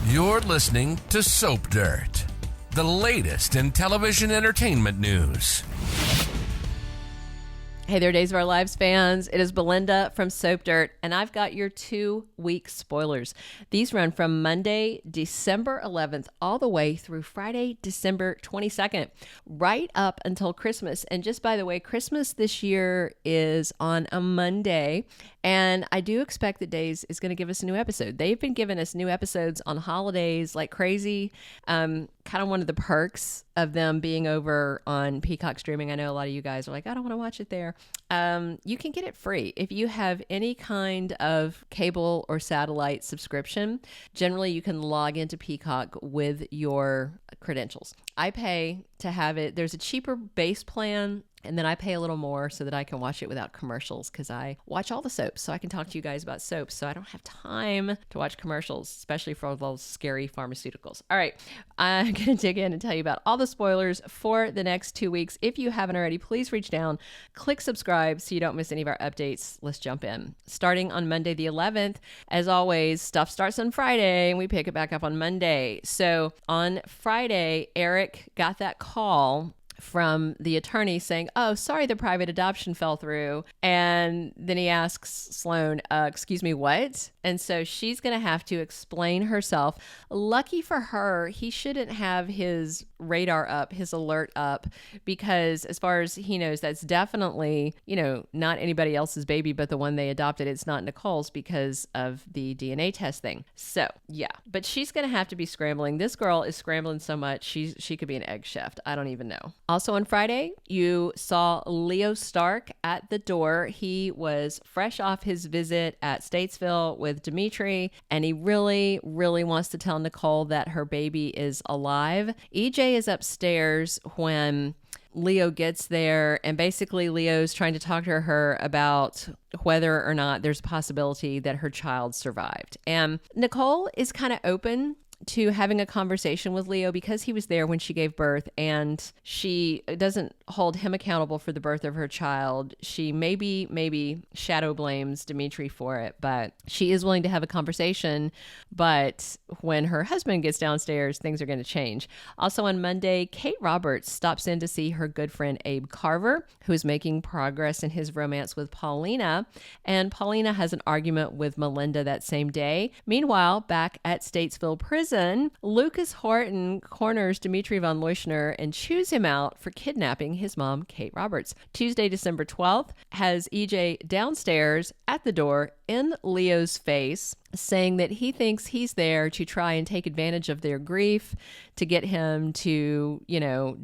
You're listening to Soap Dirt, the latest in television entertainment news. Hey there, Days of Our Lives fans. It is Belinda from Soap Dirt, and I've got your 2-week spoilers. These run from Monday, December 11th, all the way through Friday, December 22nd, right up until Christmas. And just by the way, Christmas this year is on a Monday, and I do expect that Days is going to give us a new episode. They've been giving us new episodes on holidays like crazy. Kind of one of the perks of them being over on Peacock streaming. I know a lot of you guys are like, I don't want to watch it there. You can get it free if you have any kind of cable or satellite subscription. Generally, you can log into Peacock with your credentials. I pay to have it. There's a cheaper base plan, and then I pay a little more so that I can watch it without commercials, because I watch all the soaps, so I can talk to you guys about soaps, so I don't have time to watch commercials, especially for all those scary pharmaceuticals. All right, I'm going to dig in and tell you about all the spoilers for the next 2 weeks. If you haven't already, please reach down, click subscribe so you don't miss any of our updates. Let's jump in. Starting on Monday the 11th, as always, stuff starts on Friday, and we pick it back up on Monday. So on Friday, Eric got that call from the attorney saying, oh, sorry, the private adoption fell through. And then he asks Sloan, excuse me, what? And so she's going to have to explain herself. Lucky for her, he shouldn't have his radar up, his alert up, because as far as he knows, that's definitely, not anybody else's baby, but the one they adopted. It's not Nicole's because of the DNA test thing. So yeah, but she's going to have to be scrambling. This girl is scrambling so much. She could be an egg chef. I don't even know. Also on Friday, you saw Leo Stark at the door. He was fresh off his visit at Statesville with Dimitri, and he really, really wants to tell Nicole that her baby is alive. EJ is upstairs when Leo gets there, and basically Leo's trying to talk to her about whether or not there's a possibility that her child survived. And Nicole is kind of open to having a conversation with Leo because he was there when she gave birth, and she doesn't hold him accountable for the birth of her child. She maybe shadow blames Dimitri for it, but she is willing to have a conversation. But when her husband gets downstairs, things are going to change. Also on Monday, Kate Roberts stops in to see her good friend Abe Carver, who is making progress in his romance with Paulina, and Paulina has an argument with Melinda that same day. Meanwhile, back at Statesville Prison, Lucas Horton corners Dimitri Von Leuschner and chews him out for kidnapping his mom, Kate Roberts. Tuesday, December 12th, has EJ downstairs at the door in Leo's face, saying that he thinks he's there to try and take advantage of their grief to get him to,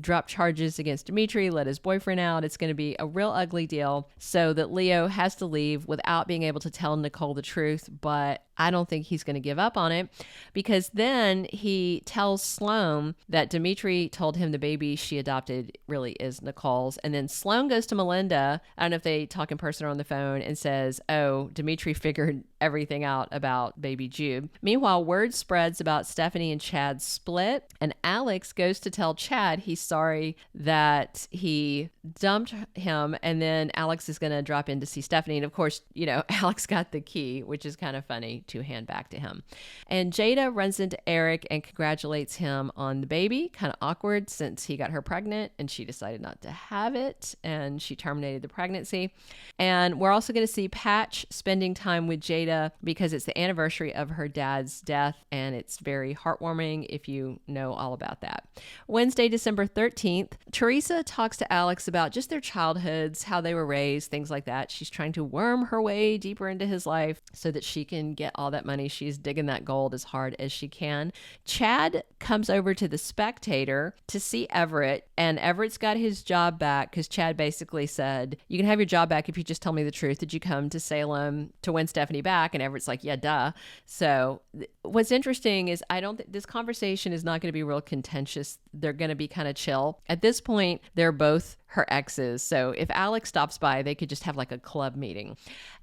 drop charges against Dimitri, let his boyfriend out. It's going to be a real ugly deal, so that Leo has to leave without being able to tell Nicole the truth. But I don't think he's going to give up on it, because then he tells Sloan that Dimitri told him the baby she adopted really is Nicole's. And then Sloan goes to Melinda, I don't know if they talk in person or on the phone, and says, oh, Dimitri figured everything out about baby Jude. Meanwhile, word spreads about Stephanie and Chad's split, and Alex goes to tell Chad he's sorry that he dumped him, and then Alex is going to drop in to see Stephanie. And of course, Alex got the key, which is kind of funny to hand back to him. And Jada runs into Eric and congratulates him on the baby. Kind of awkward since he got her pregnant and she decided not to have it, and she terminated the pregnancy. And we're also going to see Patch spending time with Jada because it's the anniversary of her dad's death, and it's very heartwarming if you know all about that. Wednesday, December 13th, Teresa talks to Alex about just their childhoods, how they were raised, things like that. She's trying to worm her way deeper into his life so that she can get all that money. She's digging that gold as hard as she can. Chad comes over to the Spectator to see Everett, and Everett's got his job back because Chad basically said, you can have your job back if you just tell me the truth. Did you come to Salem to win Stephanie back? And Everett's like, yeah, duh. So what's interesting is I don't think this conversation is not going to be real contentious. They're going to be kind of chill. At this point, they're both her exes. So if Alex stops by, they could just have like a club meeting.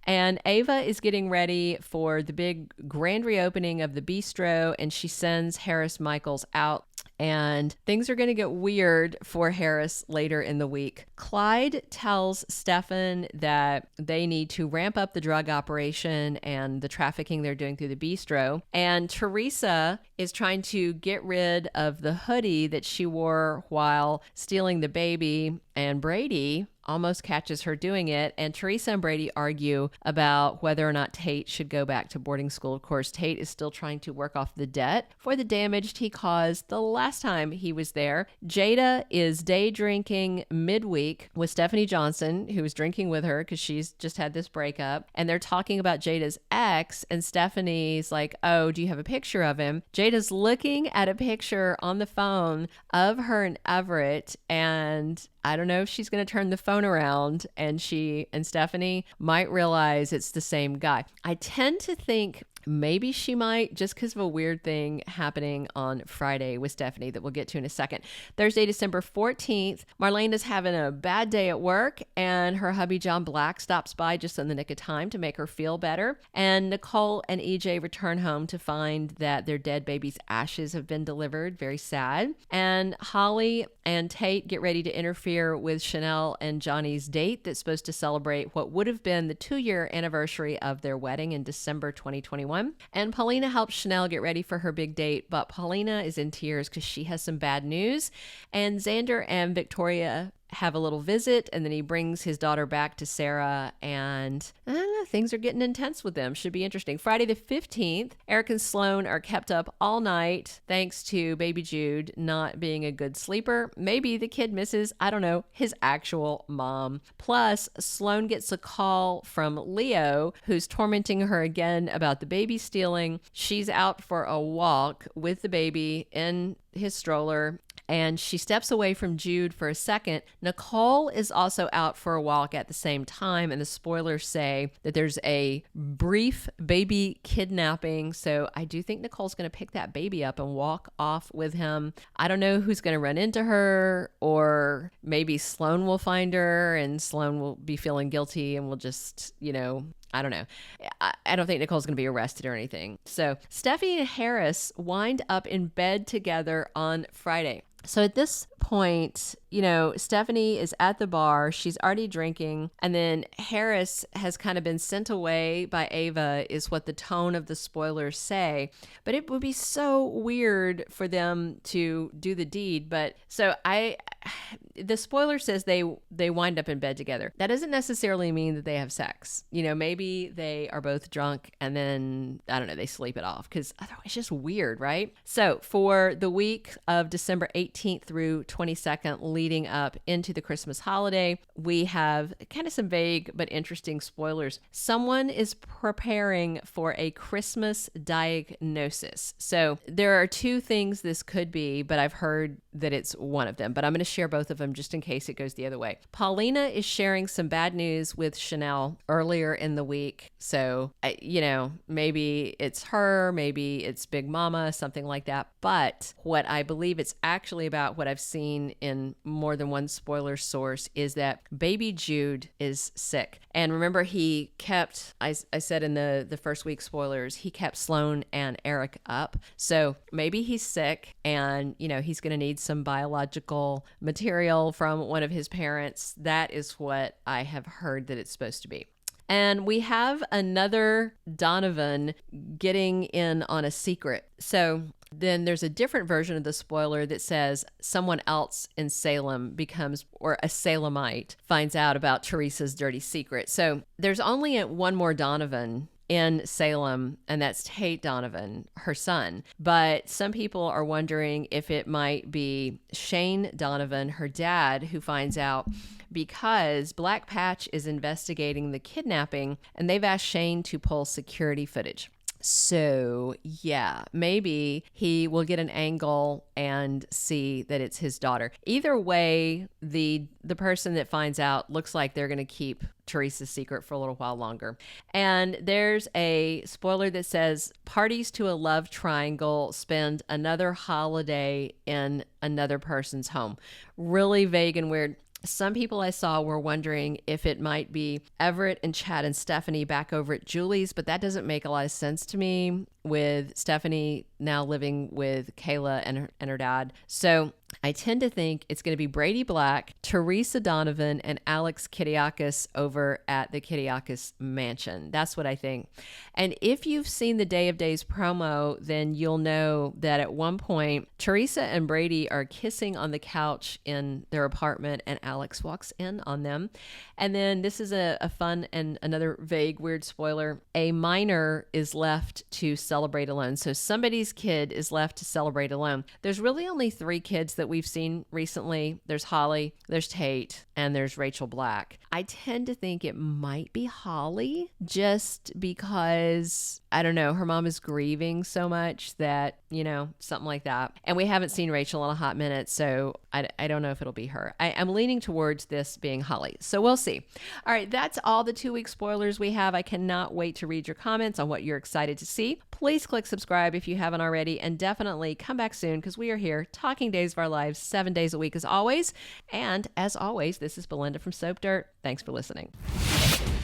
And Ava is getting ready for the big grand reopening of the bistro, and she sends Harris Michaels out and things are going to get weird for Harris later in the week. Clyde tells Stefan that they need to ramp up the drug operation and the trafficking they're doing through the bistro. And Teresa is trying to get rid of the hoodie that she wore while stealing the baby, and Brady almost catches her doing it. And Teresa and Brady argue about whether or not Tate should go back to boarding school. Of course, Tate is still trying to work off the debt for the damage he caused the last time he was there. Jada is day drinking midweek with Stephanie Johnson, who was drinking with her because she's just had this breakup. And they're talking about Jada's ex, and Stephanie's like, oh, do you have a picture of him? Jada's looking at a picture on the phone of her and Everett, and I don't know if she's going to turn the phone around and she and Stephanie might realize it's the same guy. I tend to think maybe she might, just because of a weird thing happening on Friday with Stephanie that we'll get to in a second. Thursday, December 14th, Marlene is having a bad day at work, and her hubby John Black stops by just in the nick of time to make her feel better. And Nicole and EJ return home to find that their dead baby's ashes have been delivered. Very sad. And Holly and Tate get ready to interfere with Chanel and Johnny's date that's supposed to celebrate what would have been the 2-year anniversary of their wedding in December 2021. And Paulina helps Chanel get ready for her big date, but Paulina is in tears because she has some bad news. And Xander and Victoria have a little visit, and then he brings his daughter back to Sarah, and I don't know, things are getting intense with them. Should be interesting. Friday the 15th, Eric and Sloan are kept up all night thanks to baby Jude not being a good sleeper. Maybe the kid misses, I don't know, his actual mom. Plus, Sloan gets a call from Leo, who's tormenting her again about the baby stealing. She's out for a walk with the baby in his stroller, and she steps away from Jude for a second. Nicole is also out for a walk at the same time, and the spoilers say that there's a brief baby kidnapping. So I do think Nicole's going to pick that baby up and walk off with him. I don't know who's going to run into her, or maybe Sloan will find her and Sloan will be feeling guilty and will just, I don't know. I don't think Nicole's going to be arrested or anything. So Steffi and Harris wind up in bed together on Friday. So at this point, Stephanie is at the bar. She's already drinking. And then Harris has kind of been sent away by Ava, is what the tone of the spoilers say. But it would be so weird for them to do the deed. But so the spoiler says they wind up in bed together. That doesn't necessarily mean that they have sex. Maybe they are both drunk and then, I don't know, they sleep it off, because otherwise it's just weird, right? So for the week of December 18th through 22nd, leading up into the Christmas holiday, we have kind of some vague but interesting spoilers. Someone is preparing for a Christmas diagnosis. So there are two things this could be, but I've heard that it's one of them. But I'm going to share both of them just in case it goes the other way. Paulina is sharing some bad news with Chanel earlier in the week. So, maybe it's her, maybe it's Big Mama, something like that. But what I believe it's actually about, what I've seen in more than one spoiler source, is that baby Jude is sick. And remember, he kept, I said in the first week spoilers, he kept Sloan and Eric up. So maybe he's sick and, he's going to need some biological material from one of his parents. That is what I have heard that it's supposed to be. And we have another Donovan getting in on a secret. So then there's a different version of the spoiler that says someone else in Salem becomes, or a Salemite finds out about Teresa's dirty secret. So there's only one more Donovan in Salem, and that's Tate Donovan, her son. But some people are wondering if it might be Shane Donovan, her dad, who finds out, because Black Patch is investigating the kidnapping, and they've asked Shane to pull security footage. So, yeah, maybe he will get an angle and see that it's his daughter. Either way, the person that finds out looks like they're going to keep Teresa's secret for a little while longer. And there's a spoiler that says parties to a love triangle spend another holiday in another person's home. Really vague and weird. Some people I saw were wondering if it might be Everett and Chad and Stephanie back over at Julie's, but that doesn't make a lot of sense to me. with Stephanie now living with Kayla and her dad. So I tend to think it's going to be Brady Black, Teresa Donovan, and Alex Kiriakis over at the Kiriakis mansion. That's what I think. And if you've seen the Day of Days promo, then you'll know that at one point, Teresa and Brady are kissing on the couch in their apartment, and Alex walks in on them. And then this is a fun and another vague, weird spoiler. A minor is left to celebrate alone. So somebody's kid is left to celebrate alone. There's really only 3 kids that we've seen recently. There's Holly, there's Tate, and there's Rachel Black. I tend to think it might be Holly just because, I don't know, her mom is grieving so much that, you know, something like that. And we haven't seen Rachel in a hot minute, so I don't know if it'll be her. I'm leaning towards this being Holly, so we'll see. All right, that's all the 2-week spoilers we have. I cannot wait to read your comments on what you're excited to see. Please click subscribe if you haven't already, and definitely come back soon because we are here talking Days of Our Lives 7 days a week as always. And as always, this is Belinda from Soap Dirt. Thanks for listening.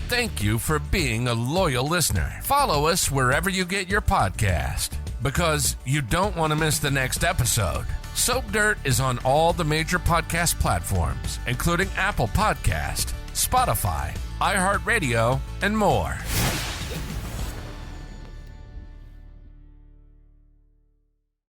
Thank you for being a loyal listener. Follow us wherever you get your podcast because you don't want to miss the next episode. Soap Dirt is on all the major podcast platforms, including Apple Podcast, Spotify, iHeartRadio, and more.